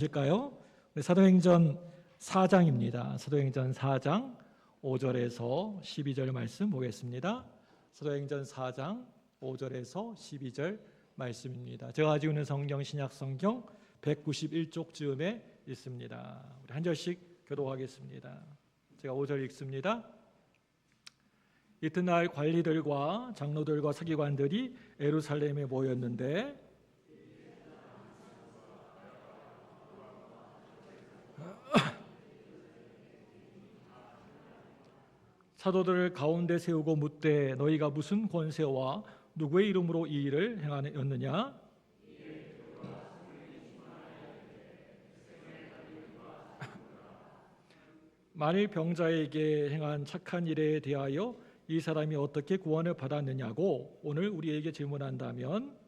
보실까요? 사도행전 4장입니다. 사도행전 4장 5절에서 12절 말씀 보겠습니다. 사도행전 4장 5절에서 12절 말씀입니다. 제가 가지고 있는 성경 신약 성경 191쪽쯤에 있습니다. 우리 한 절씩 교독하겠습니다. 제가 5절 읽습니다. 이튿날 관리들과 장로들과 서기관들이 예루살렘에 모였는데 사도들을 가운데 세우고 묻되 너희가 무슨 권세와 누구의 이름으로 이 일을 행하였느냐? 만일 병자에게 행한 착한 일에 대하여 이 사람이 어떻게 구원을 받았느냐고 오늘 우리에게 질문한다면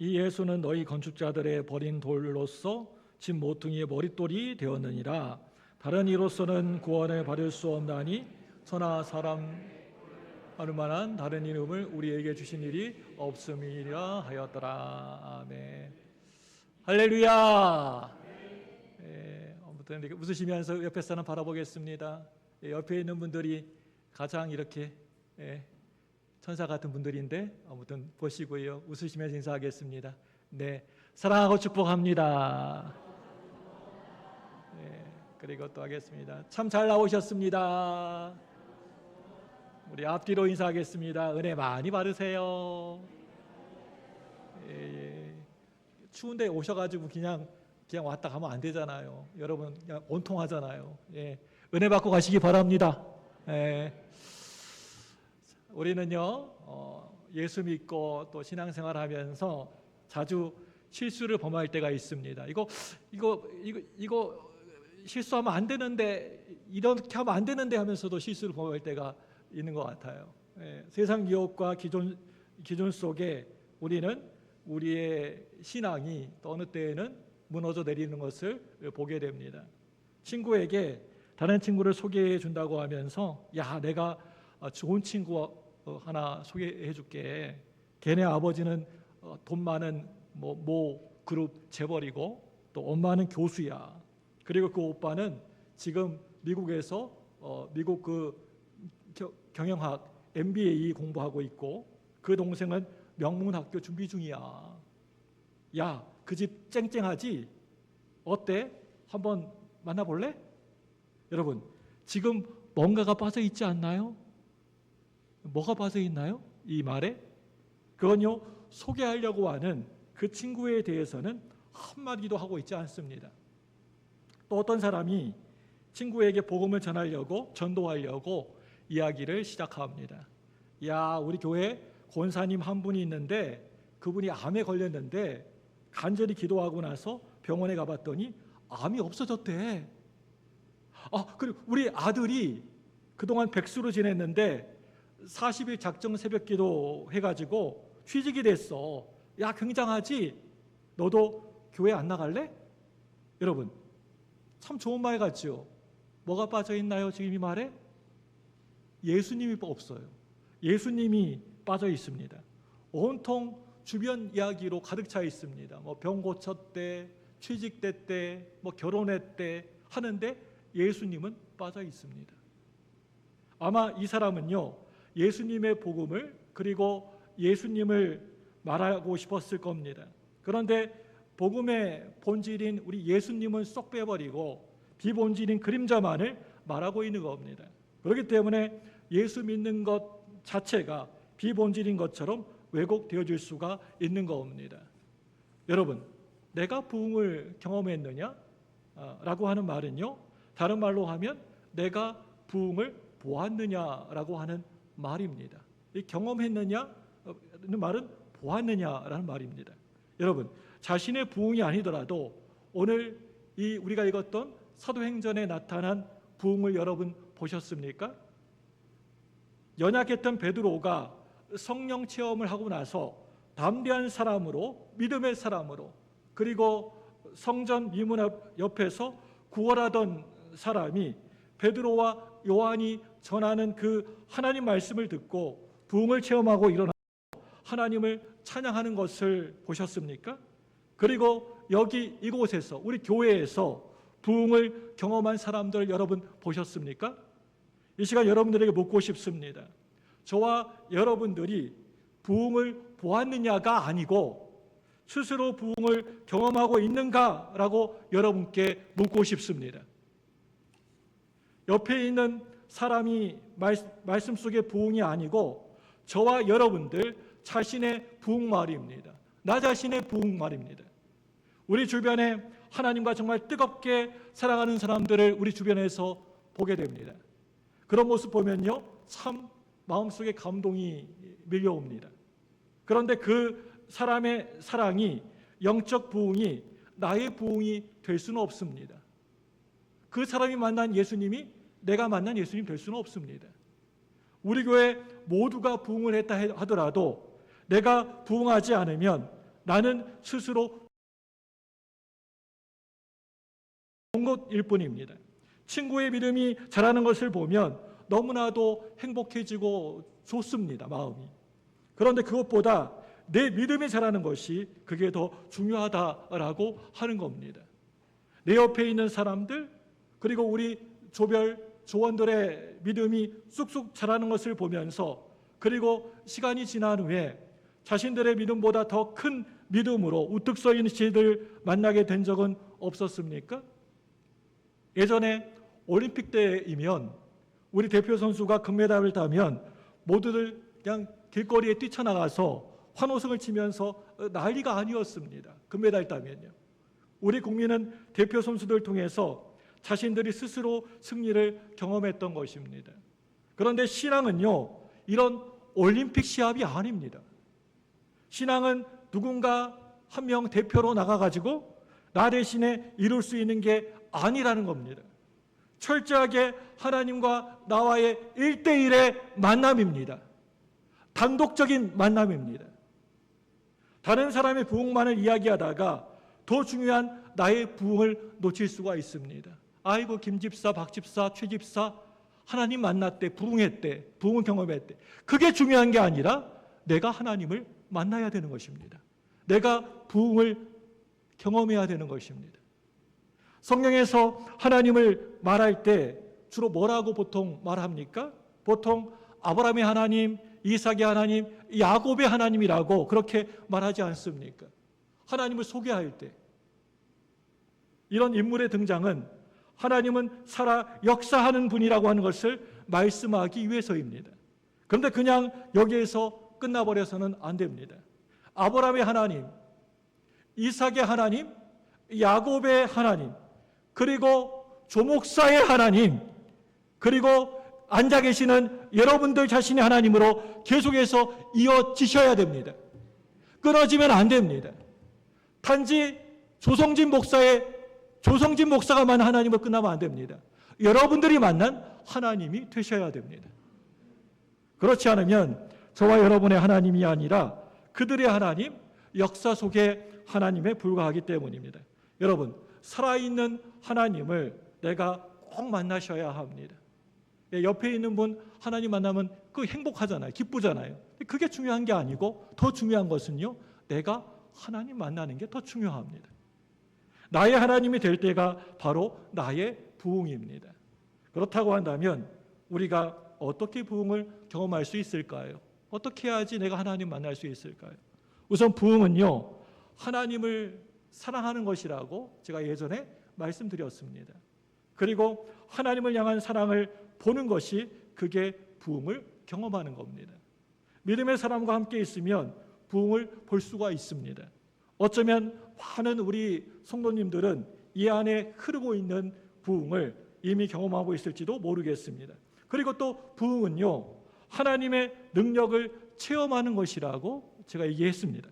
이 예수는 너희 건축자들의 버린 돌로서 집 모퉁이의 머릿돌이 되었느니라. 다른 이로서는 구원을 받을 수 없나니 천하 사람 할 만한 다른 이름을 우리에게 주신 일이 없음이라 하였더라. 아멘. 할렐루야. 아무튼 이렇게 웃으시면서 옆에 사람 바라보겠습니다. 옆에 있는 분들이 가장 이렇게 천사 같은 분들인데 아무튼 보시고요. 웃으시면서 인사하겠습니다. 네, 사랑하고 축복합니다. 네, 그리고 또 하겠습니다. 참 잘 나오셨습니다. 우리 앞뒤로 인사하겠습니다. 은혜 많이 받으세요. 추운데 오셔가지고 그냥 왔다 가면 안 되잖아요. 여러분 그냥 온통하잖아요. 은혜 받고 가시기 바랍니다. 우리는요 예수 믿고 또 신앙생활하면서 자주 실수를 범할 때가 있습니다. 이거 실수하면 안 되는데 이렇게 하면 안 되는데 하면서도 실수를 범할 때가 있는 것 같아요. 세상 유혹과 기존 속에 우리는 우리의 신앙이 또 어느 때에는 무너져 내리는 것을 보게 됩니다. 친구에게 다른 친구를 소개해 준다고 하면서 야 내가 좋은 친구 하나 소개해 줄게. 걔네 아버지는 돈 많은 모 그룹 재벌이고 또 엄마는 교수야. 그리고 그 오빠는 지금 미국에서 미국 그 경영학 MBA 공부하고 있고 그 동생은 명문학교 준비 중이야. 야, 그 집 쨍쨍하지? 어때? 한번 만나볼래? 여러분, 지금 뭔가가 빠져 있지 않나요? 뭐가 빠져 있나요? 이 말에? 그건요, 소개하려고 하는 그 친구에 대해서는 한마디도 하고 있지 않습니다. 또 어떤 사람이 친구에게 복음을 전도하려고 이야기를 시작합니다. 야, 우리 교회 권사님 한 분이 있는데 그분이 암에 걸렸는데 간절히 기도하고 나서 병원에 가봤더니 암이 없어졌대. 그리고 우리 아들이 그동안 백수로 지냈는데 40일 작정 새벽기도 해가지고 취직이 됐어. 야, 굉장하지? 너도 교회 안 나갈래? 여러분, 참 좋은 말 같죠? 뭐가 빠져 있나요? 지금 이 말에? 예수님이 없어요. 예수님이 빠져 있습니다. 온통 주변 이야기로 가득 차 있습니다. 병 고쳤대, 취직됐대, 결혼했대 하는데 예수님은 빠져 있습니다. 아마 이 사람은요, 예수님의 복음을 그리고 예수님을 말하고 싶었을 겁니다. 그런데 복음의 본질인 우리 예수님은 쏙 빼버리고 비본질인 그림자만을 말하고 있는 겁니다. 그렇기 때문에 예수 믿는 것 자체가 비본질인 것처럼 왜곡되어질 수가 있는 겁니다. 여러분, 내가 부흥을 경험했느냐? 라고 하는 말은요, 다른 말로 하면 내가 부흥을 보았느냐라고 하는 말입니다. 이 경험했느냐는 말은 보았느냐라는 말입니다. 여러분, 자신의 부흥이 아니더라도 오늘 우리가 읽었던 사도행전에 나타난 부흥을 여러분 보셨습니까? 연약했던 베드로가 성령 체험을 하고 나서 담대한 사람으로, 믿음의 사람으로, 그리고 성전 미문 옆에서 구걸하던 사람이 베드로와 요한이 전하는 그 하나님 말씀을 듣고 부흥을 체험하고 일어나 하나님을 찬양하는 것을 보셨습니까? 그리고 여기 이곳에서 우리 교회에서 부흥을 경험한 사람들 여러분 보셨습니까? 이 시간 여러분들에게 묻고 싶습니다. 저와 여러분들이 부흥을 보았느냐가 아니고 스스로 부흥을 경험하고 있는가라고 여러분께 묻고 싶습니다. 옆에 있는 사람이 말씀 속의 부흥이 아니고 저와 여러분들 자신의 부흥말입니다. 나 자신의 부흥말입니다. 우리 주변에 하나님과 정말 뜨겁게 사랑하는 사람들을 우리 주변에서 보게 됩니다. 그런 모습 보면요, 참 마음속에 감동이 밀려옵니다. 그런데 그 사람의 사랑이, 영적 부흥이 나의 부흥이 될 수는 없습니다. 그 사람이 만난 예수님이 내가 만난 예수님 될 수는 없습니다. 우리 교회 모두가 부흥을 했다 하더라도 내가 부흥하지 않으면 나는 스스로 본 것일 뿐입니다. 친구의 믿음이 자라는 것을 보면 너무나도 행복해지고 좋습니다, 마음이. 그런데 그것보다 내 믿음이 자라는 것이 그게 더 중요하다라고 하는 겁니다. 내 옆에 있는 사람들, 그리고 우리 조원들의 믿음이 쑥쑥 자라는 것을 보면서, 그리고 시간이 지난 후에 자신들의 믿음보다 더 큰 믿음으로 우뚝 서 있는 시들 만나게 된 적은 없었습니까? 예전에 올림픽 때이면 우리 대표 선수가 금메달을 따면 모두들 그냥 길거리에 뛰쳐나가서 환호성을 치면서 난리가 아니었습니다. 금메달 따면요. 우리 국민은 대표 선수들 통해서 자신들이 스스로 승리를 경험했던 것입니다. 그런데 신앙은요, 이런 올림픽 시합이 아닙니다. 신앙은 누군가 한 명 대표로 나가가지고 나 대신에 이룰 수 있는 게 아니라는 겁니다. 철저하게 하나님과 나와의 1대1의 만남입니다. 단독적인 만남입니다. 다른 사람의 부흥만을 이야기하다가 더 중요한 나의 부흥을 놓칠 수가 있습니다. 아이고, 김집사, 박집사, 최집사 하나님 만났대, 부흥했대, 부흥을 경험했대. 그게 중요한 게 아니라 내가 하나님을 만나야 되는 것입니다. 내가 부흥을 경험해야 되는 것입니다. 성경에서 하나님을 말할 때 주로 뭐라고 보통 말합니까? 보통 아브라함의 하나님, 이삭의 하나님, 야곱의 하나님이라고 그렇게 말하지 않습니까? 하나님을 소개할 때 이런 인물의 등장은 하나님은 살아 역사하는 분이라고 하는 것을 말씀하기 위해서입니다. 그런데 그냥 여기에서 끝나버려서는 안 됩니다. 아브라함의 하나님, 이삭의 하나님, 야곱의 하나님, 그리고 조목사의 하나님, 그리고 앉아 계시는 여러분들 자신의 하나님으로 계속해서 이어지셔야 됩니다. 끊어지면 안 됩니다. 단지 조성진 목사가 만난 하나님을 끝나면 안 됩니다. 여러분들이 만난 하나님이 되셔야 됩니다. 그렇지 않으면 저와 여러분의 하나님이 아니라 그들의 하나님, 역사 속의 하나님에 불과하기 때문입니다. 여러분, 살아있는 하나님을 내가 꼭 만나셔야 합니다. 옆에 있는 분 하나님 만나면 그 행복하잖아요. 기쁘잖아요. 그게 중요한 게 아니고 더 중요한 것은요, 내가 하나님 만나는 게 더 중요합니다. 나의 하나님이 될 때가 바로 나의 부흥입니다. 그렇다고 한다면 우리가 어떻게 부흥을 경험할 수 있을까요? 어떻게 해야지 내가 하나님 만날 수 있을까요? 우선 부흥은요, 하나님을 사랑하는 것이라고 제가 예전에 말씀드렸습니다. 그리고 하나님을 향한 사랑을 보는 것이 그게 부흥을 경험하는 겁니다. 믿음의 사람과 함께 있으면 부흥을 볼 수가 있습니다. 어쩌면 많은 우리 성도님들은 이 안에 흐르고 있는 부흥을 이미 경험하고 있을지도 모르겠습니다. 그리고 또 부흥은요, 하나님의 능력을 체험하는 것이라고 제가 얘기했습니다.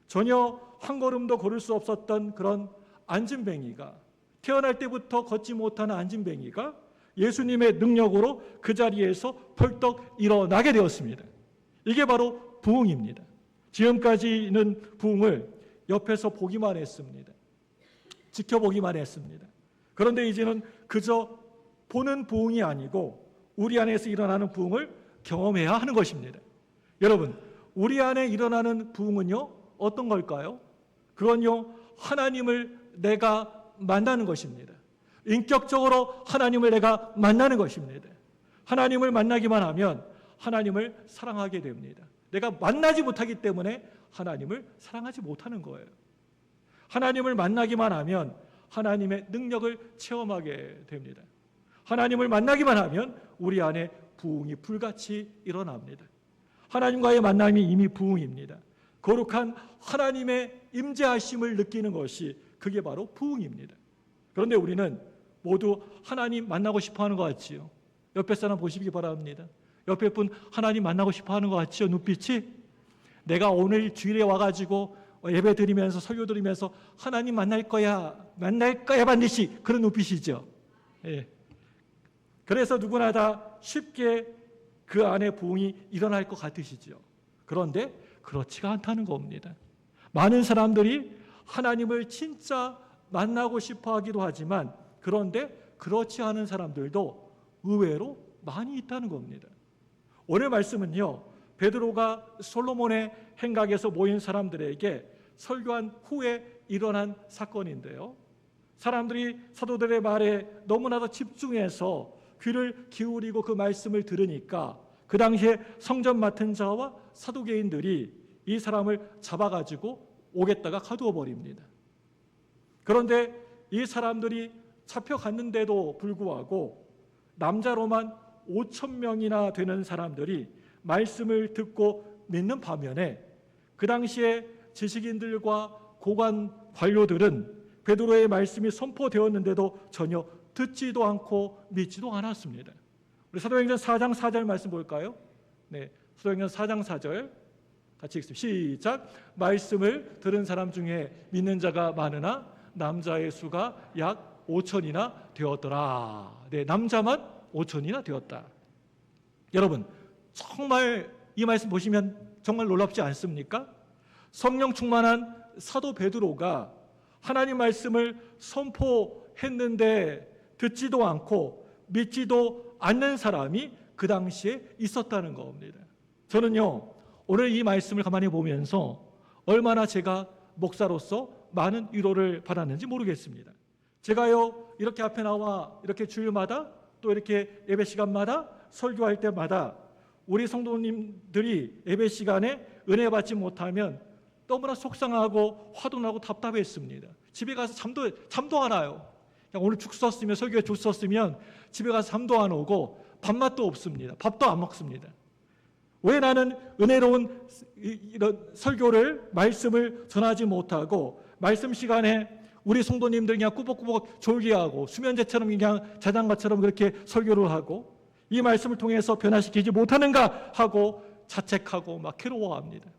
전혀 한 걸음도 걸을 수 없었던 그런 안진뱅이가, 태어날 때부터 걷지 못하는 안진뱅이가 예수님의 능력으로 그 자리에서 벌떡 일어나게 되었습니다. 이게 바로 부흥입니다. 지금까지는 부흥을 옆에서 보기만 했습니다. 지켜보기만 했습니다. 그런데 이제는 그저 보는 부흥이 아니고 우리 안에서 일어나는 부흥을 경험해야 하는 것입니다. 여러분, 우리 안에 일어나는 부흥은요, 어떤 걸까요? 그건요, 하나님을 내가 만나는 것입니다. 인격적으로 하나님을 내가 만나는 것입니다. 하나님을 만나기만 하면 하나님을 사랑하게 됩니다. 내가 만나지 못하기 때문에 하나님을 사랑하지 못하는 거예요. 하나님을 만나기만 하면 하나님의 능력을 체험하게 됩니다. 하나님을 만나기만 하면 우리 안에 부흥이 불같이 일어납니다. 하나님과의 만남이 이미 부흥입니다. 거룩한 하나님의 임재하심을 느끼는 것이 그게 바로 부흥입니다. 그런데 우리는 모두 하나님 만나고 싶어 하는 것 같지요. 옆에 사람 보시기 바랍니다. 옆에 분 하나님 만나고 싶어 하는 것 같지요. 눈빛이. 내가 오늘 주일에 와가지고 예배 드리면서 설교 드리면서 하나님 만날 거야 반드시, 그런 눈빛이죠. 예. 그래서 누구나 다 쉽게 그 안에 부흥이 일어날 것 같으시죠. 그런데 그렇지가 않다는 겁니다. 많은 사람들이 하나님을 진짜 만나고 싶어 하기도 하지만, 그런데 그렇지 않은 사람들도 의외로 많이 있다는 겁니다. 오늘 말씀은요, 베드로가 솔로몬의 행각에서 모인 사람들에게 설교한 후에 일어난 사건인데요, 사람들이 사도들의 말에 너무나도 집중해서 귀를 기울이고 그 말씀을 들으니까 그 당시에 성전 맡은 자와 사두개인들이 이 사람을 잡아가지고 옥에다가 가두어 버립니다. 그런데 이 사람들이 잡혀갔는데도 불구하고 남자로만 5,000명이나 되는 사람들이 말씀을 듣고 믿는 반면에 그 당시에 지식인들과 고관 관료들은 베드로의 말씀이 선포되었는데도 전혀 듣지도 않고 믿지도 않았습니다. 우리 사도행전 4장 4절 말씀 볼까요? 네, 사도행전 4장 4절 같이 읽습니다. 시작. 말씀을 들은 사람 중에 믿는 자가 많으나 남자의 수가 약 5,000이나 되었더라. 네, 남자만 5,000이나 되었다. 여러분, 정말 이 말씀 보시면 정말 놀랍지 않습니까? 성령 충만한 사도 베드로가 하나님 말씀을 선포했는데 듣지도 않고 믿지도 않는 사람이 그 당시에 있었다는 겁니다. 저는요, 오늘 이 말씀을 가만히 보면서 얼마나 제가 목사로서 많은 위로를 받았는지 모르겠습니다. 제가요, 이렇게 앞에 나와 이렇게 주일마다 또 이렇게 예배 시간마다 설교할 때마다 우리 성도님들이 예배 시간에 은혜 받지 못하면 너무나 속상하고 화도 나고 답답했습니다. 집에 가서 잠도 안 와요. 오늘 죽 썼으면, 설교에 죽 썼으면 집에 가서 잠도 안 오고 밥맛도 없습니다. 밥도 안 먹습니다. 왜 나는 은혜로운 이런 설교를, 말씀을 전하지 못하고 말씀 시간에 우리 성도님들 그냥 꾸벅꾸벅 졸기하고 수면제처럼 그냥 자장가처럼 그렇게 설교를 하고 이 말씀을 통해서 변화시키지 못하는가 하고 자책하고 막 괴로워합니다.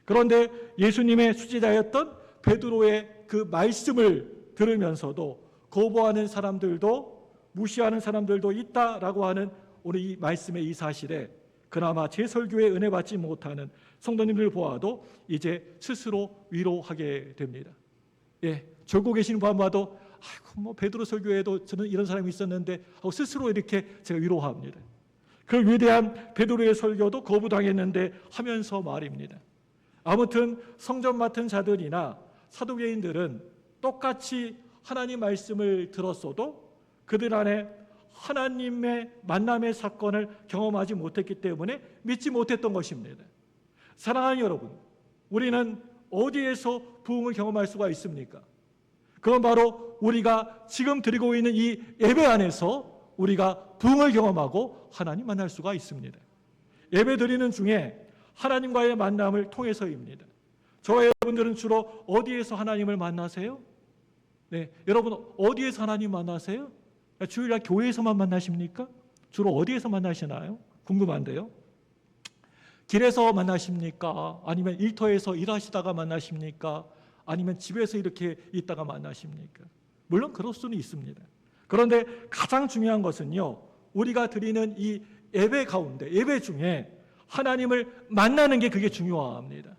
그런데 예수님의 수제자였던 베드로의 그 말씀을 들으면서도 거부하는 사람들도 무시하는 사람들도 있다라고 하는 오늘 이 말씀의 이 사실에 그나마 제 설교에 은혜 받지 못하는 성도님들 보아도 이제 스스로 위로하게 됩니다. 예, 졸고 계시는 분 봐도 아이고 뭐 베드로 설교에도 저는 이런 사람이 있었는데 하고 스스로 이렇게 제가 위로합니다. 그 위대한 베드로의 설교도 거부당했는데 하면서 말입니다. 아무튼 성전 맡은 자들이나 사두개인들은 똑같이 하나님 말씀을 들었어도 그들 안에 하나님의 만남의 사건을 경험하지 못했기 때문에 믿지 못했던 것입니다. 사랑하는 여러분, 우리는 어디에서 부흥을 경험할 수가 있습니까? 그건 바로 우리가 지금 드리고 있는 이 예배 안에서 우리가 부흥을 경험하고 하나님 만날 수가 있습니다. 예배 드리는 중에 하나님과의 만남을 통해서입니다. 저와 여러분들은 주로 어디에서 하나님을 만나세요? 네, 여러분 어디에서 하나님 만나세요? 주일날 교회에서만 만나십니까? 주로 어디에서 만나시나요? 궁금한데요. 길에서 만나십니까? 아니면 일터에서 일하시다가 만나십니까? 아니면 집에서 이렇게 있다가 만나십니까? 물론 그럴 수는 있습니다. 그런데 가장 중요한 것은요, 우리가 드리는 이 예배 가운데, 예배 중에 하나님을 만나는 게 그게 중요합니다.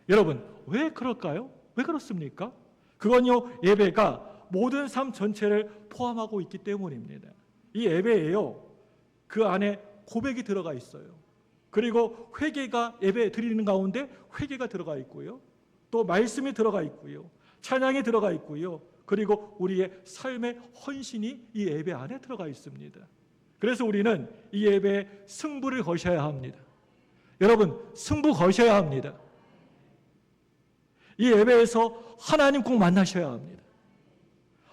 여러분, 왜 그럴까요? 왜 그렇습니까? 그건요, 예배가 모든 삶 전체를 포함하고 있기 때문입니다. 이 예배에요, 그 안에 고백이 들어가 있어요. 그리고 회개가, 예배 드리는 가운데 회개가 들어가 있고요, 또 말씀이 들어가 있고요, 찬양이 들어가 있고요, 그리고 우리의 삶의 헌신이 이 예배 안에 들어가 있습니다. 그래서 우리는 이 예배에 승부를 거셔야 합니다. 여러분, 승부 거셔야 합니다. 이 예배에서 하나님 꼭 만나셔야 합니다.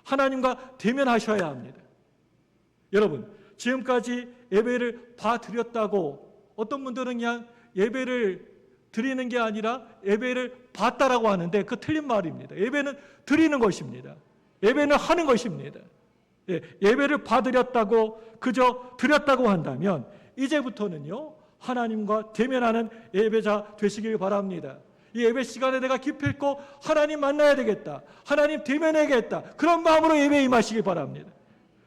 하나님과 대면하셔야 합니다. 여러분, 지금까지 예배를 봐드렸다고 어떤 분들은 그냥 예배를 드리는 게 아니라 예배를 봤다라고 하는데, 그 틀린 말입니다. 예배는 드리는 것입니다. 예배는 하는 것입니다. 예배를 봐드렸다고 그저 드렸다고 한다면 이제부터는요, 하나님과 대면하는 예배자 되시길 바랍니다. 이 예배 시간에 내가 기필코 하나님 만나야 되겠다, 하나님 대면해야겠다, 그런 마음으로 예배에 임하시길 바랍니다.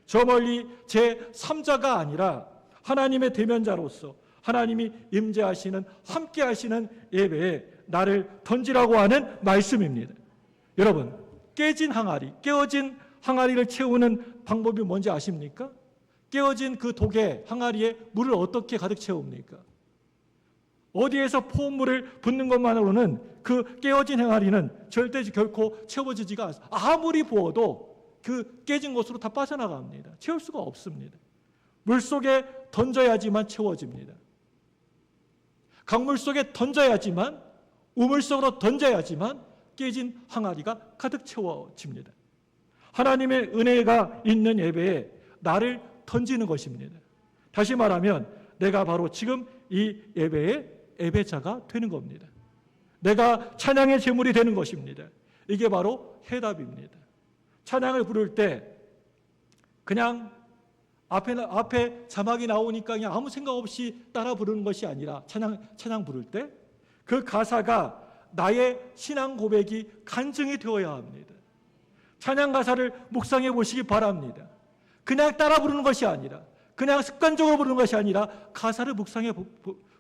저 멀리 제3자가 아니라 하나님의 대면자로서 하나님이 임재하시는, 함께 하시는 예배에 나를 던지라고 하는 말씀입니다. 여러분, 깨진 항아리, 깨어진 항아리를 채우는 방법이 뭔지 아십니까? 깨어진 그 독에, 항아리에 물을 어떻게 가득 채웁니까? 어디에서 포물을 붓는 것만으로는 그 깨어진 항아리는 절대 결코 채워지지가 않습니다. 아무리 부어도 그 깨진 곳으로 다 빠져나갑니다. 채울 수가 없습니다. 물속에 던져야지만 채워집니다. 강물 속에 던져야지만, 우물 속으로 던져야지만 깨진 항아리가 가득 채워집니다. 하나님의 은혜가 있는 예배에 나를 던지는 것입니다. 다시 말하면 내가 바로 지금 이 예배의 예배자가 되는 겁니다. 내가 찬양의 제물이 되는 것입니다. 이게 바로 해답입니다. 찬양을 부를 때 그냥 앞에 자막이 나오니까 그냥 아무 생각 없이 따라 부르는 것이 아니라, 찬양 부를 때 그 가사가 나의 신앙 고백이 간증이 되어야 합니다. 찬양 가사를 묵상해 보시기 바랍니다. 그냥 따라 부르는 것이 아니라, 그냥 습관적으로 부르는 것이 아니라 가사를 묵상해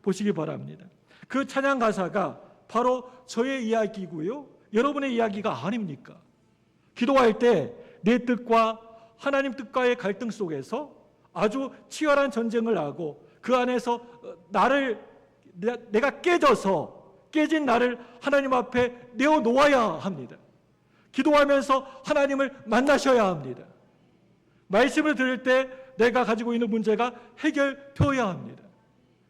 보시기 바랍니다. 그 찬양 가사가 바로 저의 이야기고요, 여러분의 이야기가 아닙니까? 기도할 때 내 뜻과 하나님 뜻과의 갈등 속에서 아주 치열한 전쟁을 하고, 그 안에서 내가 깨진 나를 하나님 앞에 내어놓아야 합니다. 기도하면서 하나님을 만나셔야 합니다. 말씀을 들을 때 내가 가지고 있는 문제가 해결되어야 합니다.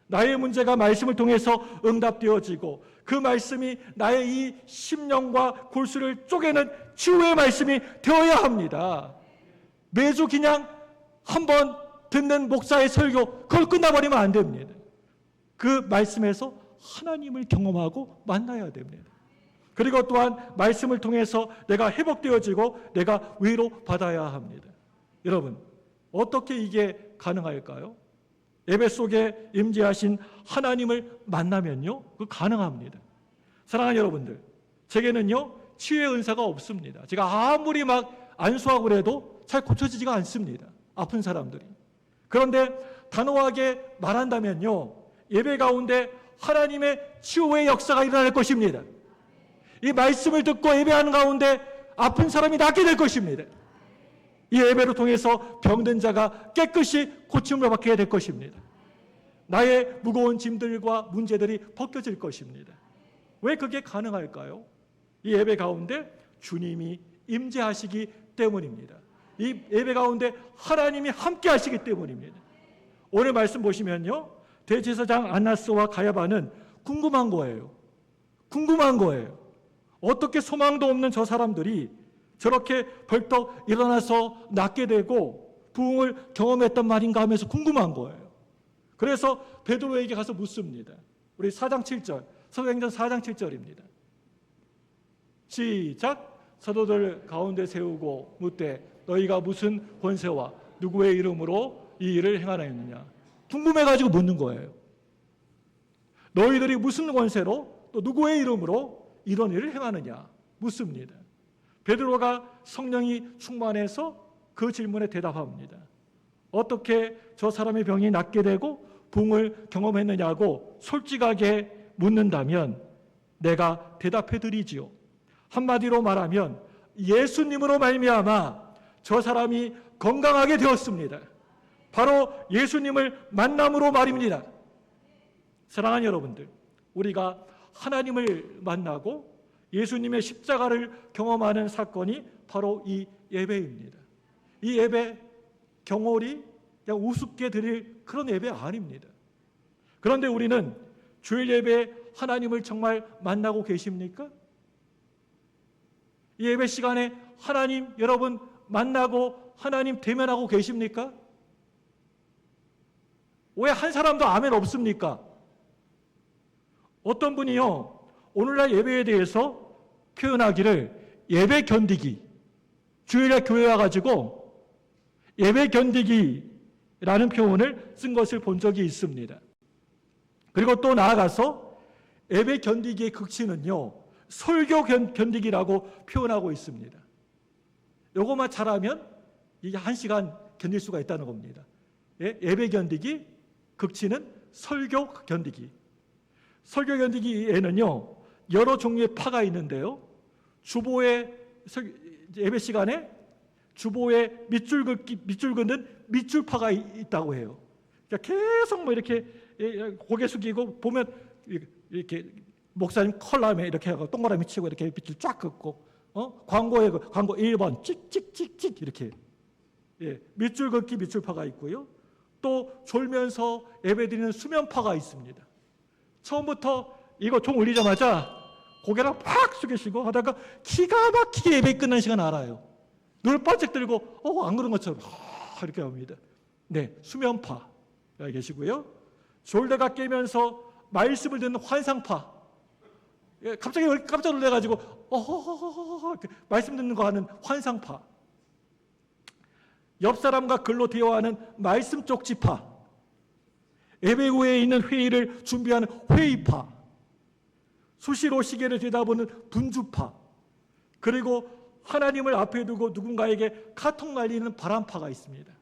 나의 문제가 말씀을 통해서 응답되어지고, 그 말씀이 나의 이 심령과 골수를 쪼개는 치유의 말씀이 되어야 합니다. 매주 그냥 한번 듣는 목사의 설교, 그걸 끝나버리면 안 됩니다. 그 말씀에서 하나님을 경험하고 만나야 됩니다. 그리고 또한 말씀을 통해서 내가 회복되어지고 내가 위로받아야 합니다. 여러분, 어떻게 이게 가능할까요? 예배 속에 임재하신 하나님을 만나면요, 그 가능합니다. 사랑하는 여러분들, 제게는요 치유의 은사가 없습니다. 제가 아무리 막 안수하고 그래도 잘 고쳐지지가 않습니다, 아픈 사람들이. 그런데 단호하게 말한다면요, 예배 가운데 하나님의 치유의 역사가 일어날 것입니다. 이 말씀을 듣고 예배하는 가운데 아픈 사람이 낫게 될 것입니다. 이 예배를 통해서 병든 자가 깨끗이 고침을 받게 될 것입니다. 나의 무거운 짐들과 문제들이 벗겨질 것입니다. 왜 그게 가능할까요? 이 예배 가운데 주님이 임재하시기 때문입니다. 이 예배 가운데 하나님이 함께 하시기 때문입니다. 오늘 말씀 보시면요, 대제사장 안나스와 가야바는 궁금한 거예요. 어떻게 소망도 없는 저 사람들이 저렇게 벌떡 일어나서 낫게 되고 부흥을 경험했단 말인가 하면서 궁금한 거예요. 그래서 베드로에게 가서 묻습니다. 우리 4장 7절, 사도행전 4장 7절입니다. 시작. 사도들 가운데 세우고 묻되 너희가 무슨 권세와 누구의 이름으로 이 일을 행하나였느냐. 궁금해가지고 묻는 거예요. 너희들이 무슨 권세로 또 누구의 이름으로 이런 일을 행하느냐 묻습니다. 베드로가 성령이 충만해서 그 질문에 대답합니다. 어떻게 저 사람의 병이 낫게 되고 부흥을 경험했느냐고 솔직하게 묻는다면 내가 대답해 드리지요. 한마디로 말하면 예수님으로 말미암아 저 사람이 건강하게 되었습니다. 바로 예수님을 만남으로 말입니다. 사랑하는 여러분들, 우리가 하나님을 만나고 예수님의 십자가를 경험하는 사건이 바로 이 예배입니다. 이 예배 경홀이 그냥 우습게 드릴 그런 예배 아닙니다. 그런데 우리는 주일 예배에 하나님을 정말 만나고 계십니까? 이 예배 시간에 하나님 여러분 만나고 하나님 대면하고 계십니까? 왜 한 사람도 아멘 없습니까? 어떤 분이요, 오늘날 예배에 대해서 표현하기를 예배 견디기, 주일에 교회 와가지고 예배 견디기라는 표현을 쓴 것을 본 적이 있습니다. 그리고 또 나아가서 예배 견디기의 극치는요, 설교 견디기라고 표현하고 있습니다. 요것만 잘하면 이게 1시간 견딜 수가 있다는 겁니다. 예배 견디기, 극치는 설교 견디기. 설교 견디기에는요, 여러 종류의 파가 있는데요, 주보에 예배 시간에 주보에 밑줄 긋는 밑줄파가 있다고 해요. 그러니까 계속 뭐 이렇게 고개 숙이고 보면 이렇게 목사님 컬럼에 이렇게 하고 동그라미 치고 이렇게 밑줄 쫙 긋고, 광고 1번 찍찍찍찍 이렇게, 밑줄 긋기 밑줄파가 있고요. 또 졸면서 예배드리는 수면파가 있습니다. 처음부터 이거 종 울리자마자 고개를 팍 숙이시고 하다가 기가 막히게 예배 끝나는 시간 알아요. 눈을 번쩍 들고 안 그런 것처럼 이렇게 합니다. 네, 수면파 계시고요. 졸다가 깨면서 말씀을 듣는 환상파, 갑자기 깜짝 놀래가지고 말씀 듣는 거 하는 환상파, 옆 사람과 글로 대화하는 말씀 쪽지파, 예배 후에 있는 회의를 준비하는 회의파, 수시로 시계를 들여다보는 분주파, 그리고 하나님을 앞에 두고 누군가에게 카톡 날리는 바람파가 있습니다.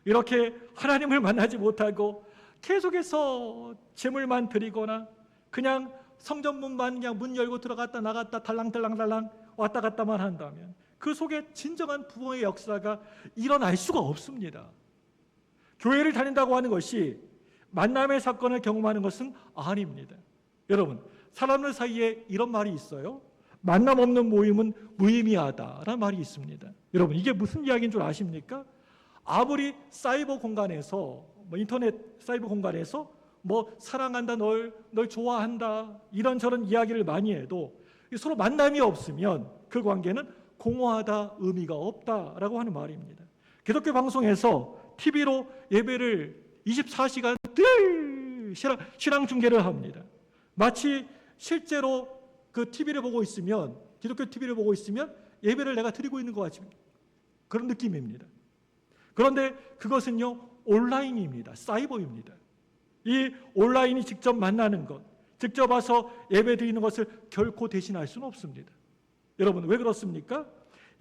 이렇게 하나님을 만나지 못하고 계속해서 제물만 드리거나 그냥 성전문만 그냥 문 열고 들어갔다 나갔다 달랑달랑 왔다 갔다만 한다면 그 속에 진정한 부흥의 역사가 일어날 수가 없습니다. 교회를 다닌다고 하는 것이 만남의 사건을 경험하는 것은 아닙니다. 여러분, 사람들 사이에 이런 말이 있어요. 만남 없는 모임은 무의미하다라는 말이 있습니다. 여러분, 이게 무슨 이야기인 줄 아십니까? 아무리 사이버 공간에서, 인터넷 사이버 공간에서 사랑한다, 널 좋아한다, 이런저런 이야기를 많이 해도 서로 만남이 없으면 그 관계는 공허하다, 의미가 없다라고 하는 말입니다. 기독교 방송에서 TV로 예배를 24시간 늘 신앙 중계를 합니다. 마치 실제로 그 TV를 보고 있으면, 기독교 TV를 보고 있으면 예배를 내가 드리고 있는 것 같이 그런 느낌입니다. 그런데 그것은요, 온라인입니다. 사이버입니다. 이 온라인이 직접 만나는 것, 직접 와서 예배 드리는 것을 결코 대신할 수는 없습니다. 여러분, 왜 그렇습니까?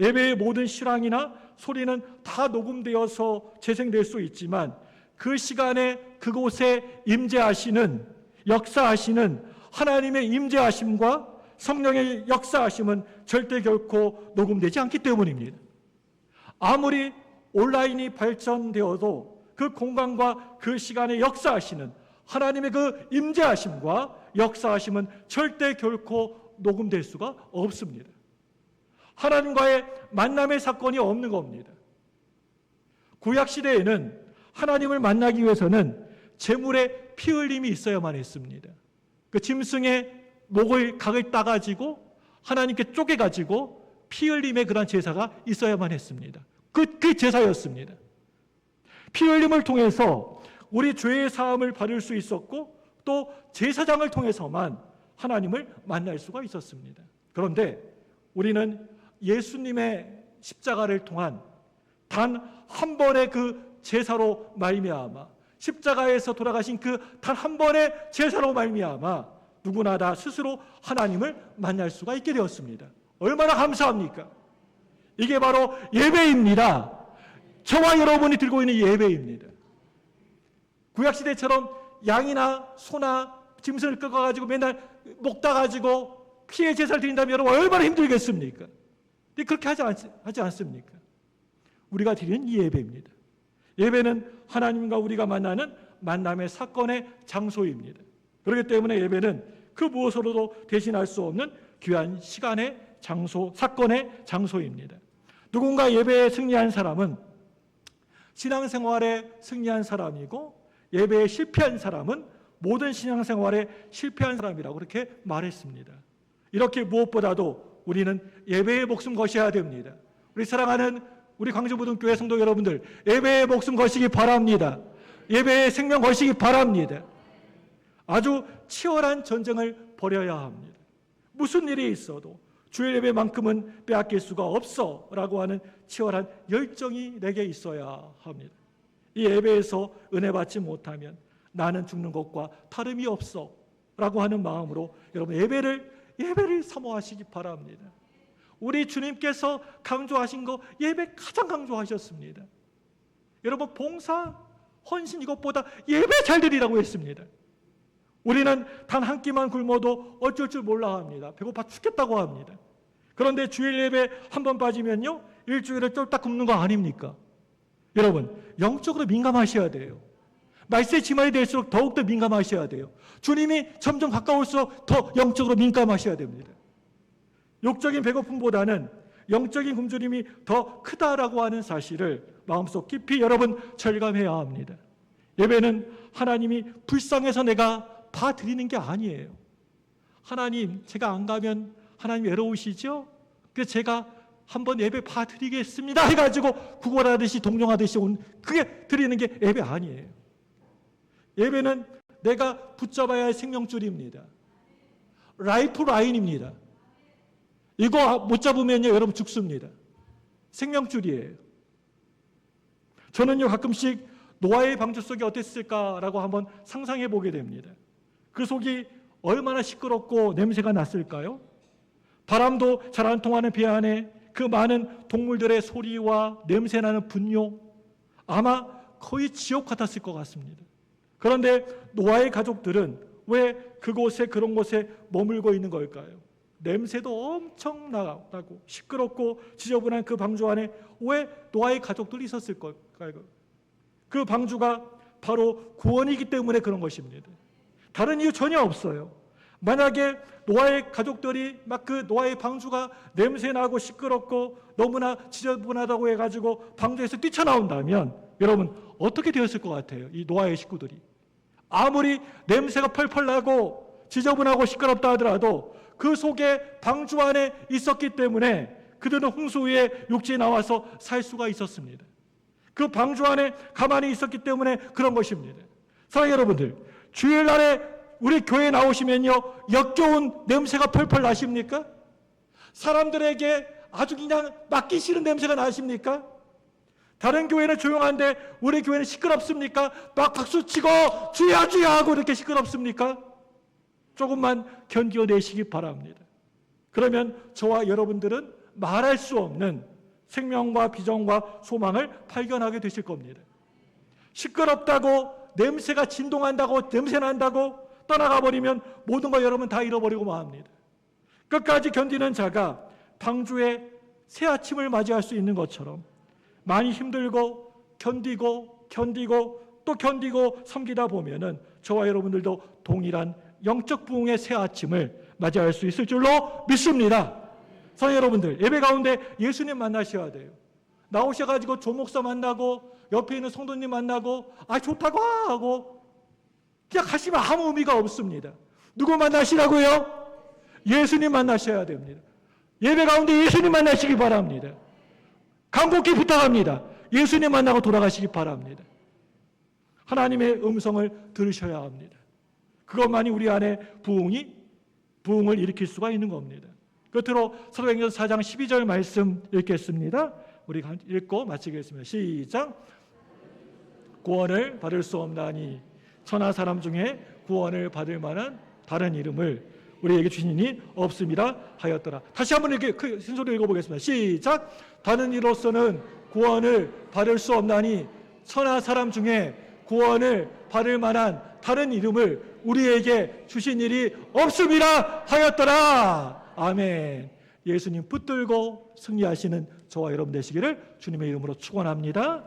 예배의 모든 실황이나 소리는 다 녹음되어서 재생될 수 있지만 그 시간에 그곳에 임재하시는, 역사하시는 하나님의 임재하심과 성령의 역사하심은 절대 결코 녹음되지 않기 때문입니다. 아무리 온라인이 발전되어도 그 공간과 그 시간에 역사하시는 하나님의 그 임재하심과 역사하심은 절대 결코 녹음될 수가 없습니다. 하나님과의 만남의 사건이 없는 겁니다. 구약시대에는 하나님을 만나기 위해서는 제물에 피 흘림이 있어야만 했습니다. 그 짐승의 각을 따가지고 하나님께 쪼개가지고 피 흘림의 그런 제사가 있어야만 했습니다. 그 제사였습니다. 피 흘림을 통해서 우리 죄의 사함을 받을 수 있었고 또 제사장을 통해서만 하나님을 만날 수가 있었습니다. 그런데 우리는 예수님의 십자가를 통한 단 한 번의 그 제사로 말미암아, 십자가에서 돌아가신 그 단 한 번의 제사로 말미암아 누구나 다 스스로 하나님을 만날 수가 있게 되었습니다. 얼마나 감사합니까? 이게 바로 예배입니다. 저와 여러분이 들고 있는 예배입니다. 구약시대처럼 양이나 소나 짐승을 끌어가지고 맨날 목 따가지고 피해 제사를 드린다면 여러분 얼마나 힘들겠습니까? 그렇게 하지 않습니까? 우리가 드리는 이 예배입니다. 예배는 하나님과 우리가 만나는 만남의 사건의 장소입니다. 그렇기 때문에 예배는 그 무엇으로도 대신할 수 없는 귀한 시간의 장소, 사건의 장소입니다. 누군가 예배에 승리한 사람은 신앙생활에 승리한 사람이고, 예배에 실패한 사람은 모든 신앙생활에 실패한 사람이라고 그렇게 말했습니다. 이렇게 무엇보다도 우리는 예배에 목숨 거셔야 됩니다. 우리 사랑하는 우리 광주부등교회 성도 여러분들, 예배에 목숨 거시기 바랍니다. 예배에 생명 거시기 바랍니다. 아주 치열한 전쟁을 벌여야 합니다. 무슨 일이 있어도 주일 예배만큼은 빼앗길 수가 없어 라고 하는 치열한 열정이 내게 있어야 합니다. 이 예배에서 은혜 받지 못하면 나는 죽는 것과 다름이 없어 라고 하는 마음으로 여러분 예배를 사모하시기 바랍니다. 우리 주님께서 강조하신 거 예배 가장 강조하셨습니다. 여러분 봉사, 헌신 이것보다 예배 잘 드리라고 했습니다. 우리는 단 한 끼만 굶어도 어쩔 줄 몰라 합니다. 배고파 죽겠다고 합니다. 그런데 주일 예배 한 번 빠지면요, 일주일을 쫄딱 굶는 거 아닙니까? 여러분, 영적으로 민감하셔야 돼요. 말세의 지말이 될수록 더욱더 민감하셔야 돼요. 주님이 점점 가까울수록 더 영적으로 민감하셔야 됩니다. 육적인 배고픔보다는 영적인 굶주림이 더 크다라고 하는 사실을 마음속 깊이 여러분 절감해야 합니다. 예배는 하나님이 불쌍해서 내가 봐드리는 게 아니에요. 하나님, 제가 안 가면 하나님 외로우시죠? 그래서 제가 한번 예배 봐드리겠습니다 해가지고 구걸하듯이 동정하듯이 그게 드리는 게 예배 아니에요. 예배는 내가 붙잡아야 할 생명줄입니다. 라이프 라인입니다. 이거 못 잡으면요, 여러분 죽습니다. 생명줄이에요. 저는요, 가끔씩 노아의 방주 속이 어땠을까라고 한번 상상해 보게 됩니다. 그 속이 얼마나 시끄럽고 냄새가 났을까요? 바람도 잘 안 통하는 배 안에 그 많은 동물들의 소리와 냄새나는 분뇨, 아마 거의 지옥 같았을 것 같습니다. 그런데 노아의 가족들은 왜 그곳에 그런 곳에 머물고 있는 걸까요? 냄새도 엄청 나고 시끄럽고 지저분한 그 방주 안에 왜 노아의 가족들이 있었을 걸까요? 그 방주가 바로 구원이기 때문에 그런 것입니다. 다른 이유 전혀 없어요. 만약에 노아의 가족들이 막 그 노아의 방주가 냄새나고 시끄럽고 너무나 지저분하다고 해가지고 방주에서 뛰쳐나온다면 여러분 어떻게 되었을 것 같아요? 이 노아의 식구들이 아무리 냄새가 펄펄 나고 지저분하고 시끄럽다 하더라도 그 속에 방주 안에 있었기 때문에 그들은 홍수 위에 육지에 나와서 살 수가 있었습니다. 그 방주 안에 가만히 있었기 때문에 그런 것입니다. 사랑하는 여러분들, 주일날에 우리 교회에 나오시면요, 역겨운 냄새가 펄펄 나십니까? 사람들에게 아주 그냥 맡기 싫은 냄새가 나십니까? 다른 교회는 조용한데 우리 교회는 시끄럽습니까? 막 박수치고 주야 주야 하고 이렇게 시끄럽습니까? 조금만 견뎌내시기 바랍니다. 그러면 저와 여러분들은 말할 수 없는 생명과 비전과 소망을 발견하게 되실 겁니다. 시끄럽다고 냄새가 진동한다고 냄새난다고 떠나가 버리면 모든 거 여러분 다 잃어버리고 맙니다. 끝까지 견디는 자가 방주에 새 아침을 맞이할 수 있는 것처럼 많이 힘들고 견디고 또 견디고 섬기다 보면은 저와 여러분들도 동일한 영적 부흥의 새 아침을 맞이할 수 있을 줄로 믿습니다. 사랑하는 여러분들, 예배 가운데 예수님 만나셔야 돼요. 나오셔가지고 조목사 만나고 옆에 있는 성도님 만나고 좋다고 하고 그냥 가시면 아무 의미가 없습니다. 누구 만나시라고요? 예수님 만나셔야 됩니다. 예배 가운데 예수님 만나시기 바랍니다. 간곡히 부탁합니다. 예수님 만나고 돌아가시기 바랍니다. 하나님의 음성을 들으셔야 합니다. 그것만이 우리 안에 부흥을 일으킬 수가 있는 겁니다. 끝으로 사도행전 4장 12절 말씀 읽겠습니다. 우리 읽고 마치겠습니다. 시작. 구원을 받을 수 없나니 천하 사람 중에 구원을 받을 만한 다른 이름을 우리에게 주시니 없음이라 하였더라. 다시 한번 이렇게 큰 소리로 읽어보겠습니다. 시작. 다른 이로서는 구원을 받을 수 없나니 천하 사람 중에 구원을 받을 만한 다른 이름을 우리에게 주신 일이 없음이라 하였더라. 아멘. 예수님 붙들고 승리하시는 저와 여러분 되시기를 주님의 이름으로 축원합니다.